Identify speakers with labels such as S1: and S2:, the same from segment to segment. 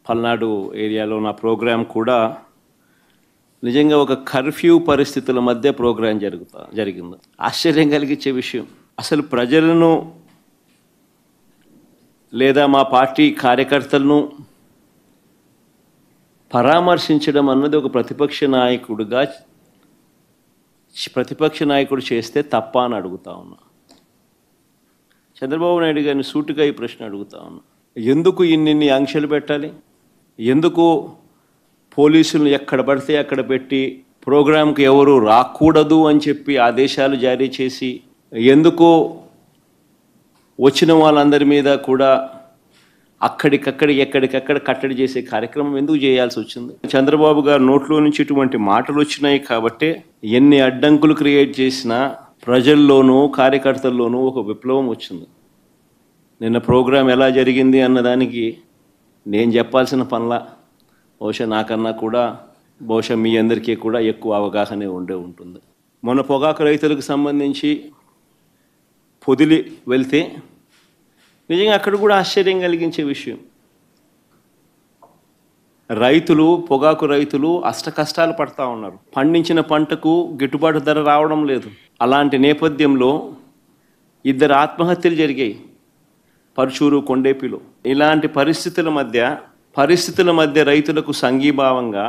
S1: పల్నాడు ఏరియాలో నా ప్రోగ్రాం కూడా నిజంగా ఒక కర్ఫ్యూ పరిస్థితుల మధ్య ప్రోగ్రాం జరిగింది. ఆశ్చర్యం కలిగించే విషయం, అసలు ప్రజలను లేదా మా పార్టీ కార్యకర్తలను పరామర్శించడం అన్నది ఒక ప్రతిపక్ష నాయకుడు చేస్తే తప్ప అని అడుగుతా ఉన్నా. చంద్రబాబు నాయుడు గారిని సూటిగా ఈ ప్రశ్న అడుగుతా ఉన్నా. ఎందుకు ఇన్ని ఆంక్షలు పెట్టాలి? ఎందుకు పోలీసులను ఎక్కడ పడితే అక్కడ పెట్టి ప్రోగ్రాంకి ఎవరు రాకూడదు అని చెప్పి ఆదేశాలు జారీ చేసి, ఎందుకు వచ్చిన వాళ్ళందరి మీద కూడా ఎక్కడికక్కడ కట్టడి చేసే కార్యక్రమం ఎందుకు చేయాల్సి వచ్చింది? చంద్రబాబు గారు నోట్లో నుంచి ఇటువంటి మాటలు వచ్చినాయి కాబట్టే ఎన్ని అడ్డంకులు క్రియేట్ చేసినా ప్రజల్లోనూ కార్యకర్తల్లోనూ ఒక విప్లవం వచ్చింది. నిన్న ప్రోగ్రాం ఎలా జరిగింది అన్నదానికి నేను చెప్పాల్సిన పనిలా బహుశా నాకన్నా కూడా బహుశా మీ అందరికీ కూడా ఎక్కువ అవగాహన ఉంటుంది. మొన్న పొగాకు రైతులకు సంబంధించి పొదిలి వెళ్తే నిజంగా అక్కడ కూడా ఆశ్చర్యం కలిగించే విషయం, పొగాకు రైతులు అష్టకష్టాలు పడతా ఉన్నారు. పండించిన పంటకు గిట్టుబాటు ధర రావడం లేదు. అలాంటి నేపథ్యంలో 2 ఆత్మహత్యలు జరిగాయి పరుచూరు, కొండేపిలో. ఇలాంటి పరిస్థితుల మధ్య రైతులకు సంఘీభావంగా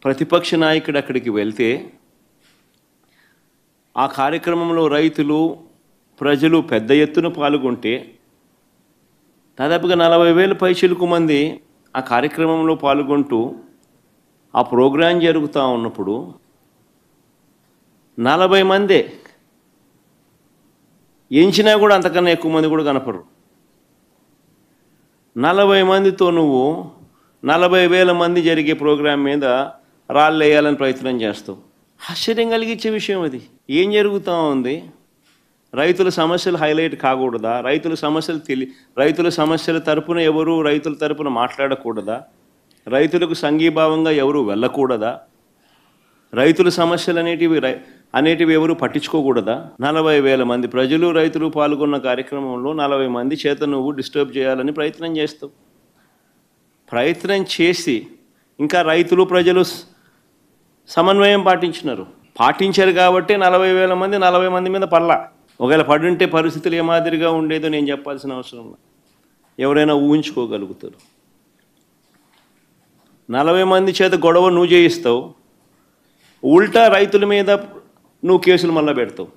S1: ప్రతిపక్ష నాయకుడు అక్కడికి వెళ్తే ఆ కార్యక్రమంలో రైతులు, ప్రజలు పెద్ద ఎత్తున పాల్గొంటే దాదాపుగా 40,000 పైచిలుకు మంది ఆ కార్యక్రమంలో పాల్గొంటూ ఆ ప్రోగ్రాం జరుగుతూ ఉన్నప్పుడు 40 మందే ఎంచినా కూడా అంతకన్నా ఎక్కువ మంది కూడా కనపడరు. 40 మందితో నువ్వు 40,000 మంది జరిగే ప్రోగ్రాం మీద రాళ్ళు వేయాలని ప్రయత్నం చేస్తావు. ఆశ్చర్యం కలిగించే విషయం అది. ఏం జరుగుతూ ఉంది? రైతుల సమస్యలు హైలైట్ కాకూడదా? రైతుల సమస్యల తరపున ఎవరు రైతుల తరపున మాట్లాడకూడదా? రైతులకు సంఘీభావంగా ఎవరు వెళ్ళకూడదా? రైతుల సమస్యలు అనేటివి ఎవరు పట్టించుకోకూడదా? 40,000 మంది ప్రజలు, రైతులు పాల్గొన్న కార్యక్రమంలో 40 మంది చేత నువ్వు డిస్టర్బ్ చేయాలని ప్రయత్నం చేస్తావు. ప్రయత్నం చేసి ఇంకా రైతులు, ప్రజలు సమన్వయం పాటించారు కాబట్టి 40,000 మంది 40 మంది మీద పడలా. ఒకవేళ పడుంటే పరిస్థితులు ఏ మాదిరిగా ఉండేదో నేను చెప్పాల్సిన అవసరం లేదు, ఎవరైనా ఊహించుకోగలుగుతారు. 40 మంది చేత గొడవ నువ్వు చేయిస్తావు, ఉల్టా రైతుల మీద నువ్వు కేసులు మళ్ళా పెడతావు.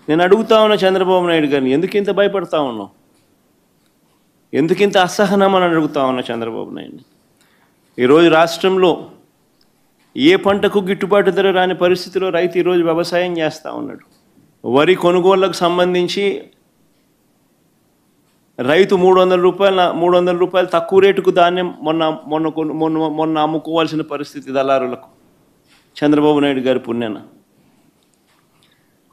S1: నేను అడుగుతా ఉన్నా చంద్రబాబు నాయుడు గారిని, ఎందుకు ఇంత భయపడతా ఉన్నావు? ఎందుకు ఇంత అసహనం అని అడుగుతా ఉన్నా చంద్రబాబు నాయుడిని. ఈరోజు రాష్ట్రంలో ఏ పంటకు గిట్టుబాటు ధర రాని పరిస్థితిలో రైతు ఈరోజు వ్యవసాయం చేస్తూ ఉన్నాడు. వరి కొనుగోళ్లకు సంబంధించి రైతు 300 రూపాయలు తక్కువ రేటుకు ధాన్యం మొన్న అమ్ముకోవాల్సిన పరిస్థితి దళారులకు. చంద్రబాబు నాయుడు గారి పుణ్యాన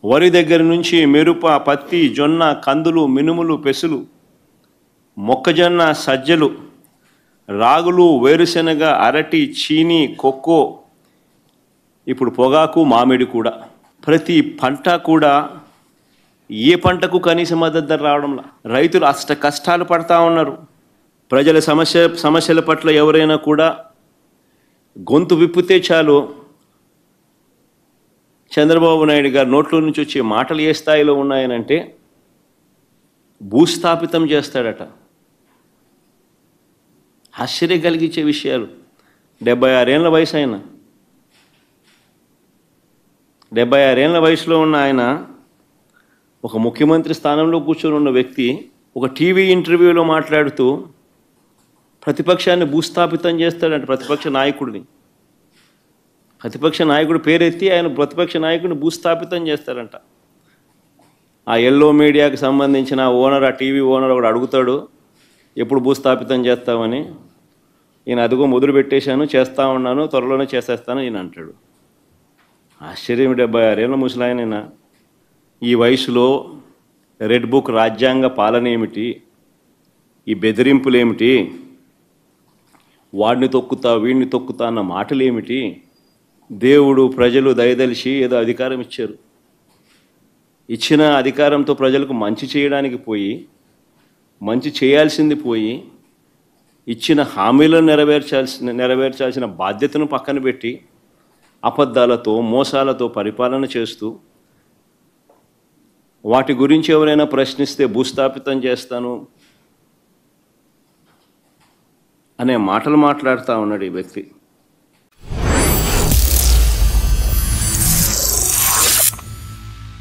S1: వరి దగ్గర నుంచి మిరప, పత్తి, జొన్న, కందులు, మినుములు, పెసులు, మొక్కజొన్న, సజ్జలు, రాగులు, వేరుశెనగ, అరటి, చీని, కొక్కో, ఇప్పుడు పొగాకు, మామిడి కూడా. ప్రతి పంట కూడా ఏ పంటకు కనీస మద్దతు ధర రావడంలా. రైతులు అష్ట కష్టాలు పడతా ఉన్నారు. ప్రజల సమస్యల పట్ల ఎవరైనా కూడా గొంతు విప్పితే చాలు చంద్రబాబు నాయుడు గారు నోట్లో నుంచి వచ్చే మాటలు ఏ స్థాయిలో ఉన్నాయనంటే భూస్థాపితం చేస్తాడట. ఆశ్చర్యం కలిగించే విషయాలు. 76 ఏళ్ల వయసు ఆయన, 76 ఏళ్ల వయసులో ఉన్న ఆయన, ఒక ముఖ్యమంత్రి స్థానంలో కూర్చొని ఉన్న వ్యక్తి ఒక టీవీ ఇంటర్వ్యూలో మాట్లాడుతూ ప్రతిపక్షాన్ని భూస్థాపితం చేస్తాడంట. ప్రతిపక్ష నాయకుడు పేరెత్తి ఆయన ప్రతిపక్ష నాయకుడిని భూస్థాపితం చేస్తారంట. ఆ ఎల్లో మీడియాకి సంబంధించిన ఓనర్, ఆ టీవీ ఓనర్ ఒకడు అడుగుతాడు, ఎప్పుడు భూస్థాపితం చేస్తామని. ఈయన అదిగో మొదలు పెట్టేశాను, చేస్తూ ఉన్నాను, త్వరలోనే చేసేస్తాను ఈయన అంటాడు. ఆశ్చర్యం. 76 ఏళ్ళ ముసలాయనైనా ఈ వయసులో రెడ్ బుక్ రాజ్యాంగ పాలన ఏమిటి, ఈ బెదిరింపులేమిటి, వాడిని తొక్కుతా వీడిని తొక్కుతా అన్న మాటలు ఏమిటి? దేవుడు, ప్రజలు దయదలిచి ఏదో అధికారం ఇచ్చారు. ఇచ్చిన అధికారంతో ప్రజలకు మంచి చేయడానికి పోయి, మంచి చేయాల్సింది పోయి ఇచ్చిన హామీలను నెరవేర్చాల్సిన బాధ్యతను పక్కన పెట్టి అబద్ధాలతో మోసాలతో పరిపాలన చేస్తూ వాటి గురించి ఎవరైనా ప్రశ్నిస్తే భూస్థాపితం చేస్తాను అనే మాటలు మాట్లాడుతూ ఉన్నాడు ఈ వ్యక్తి.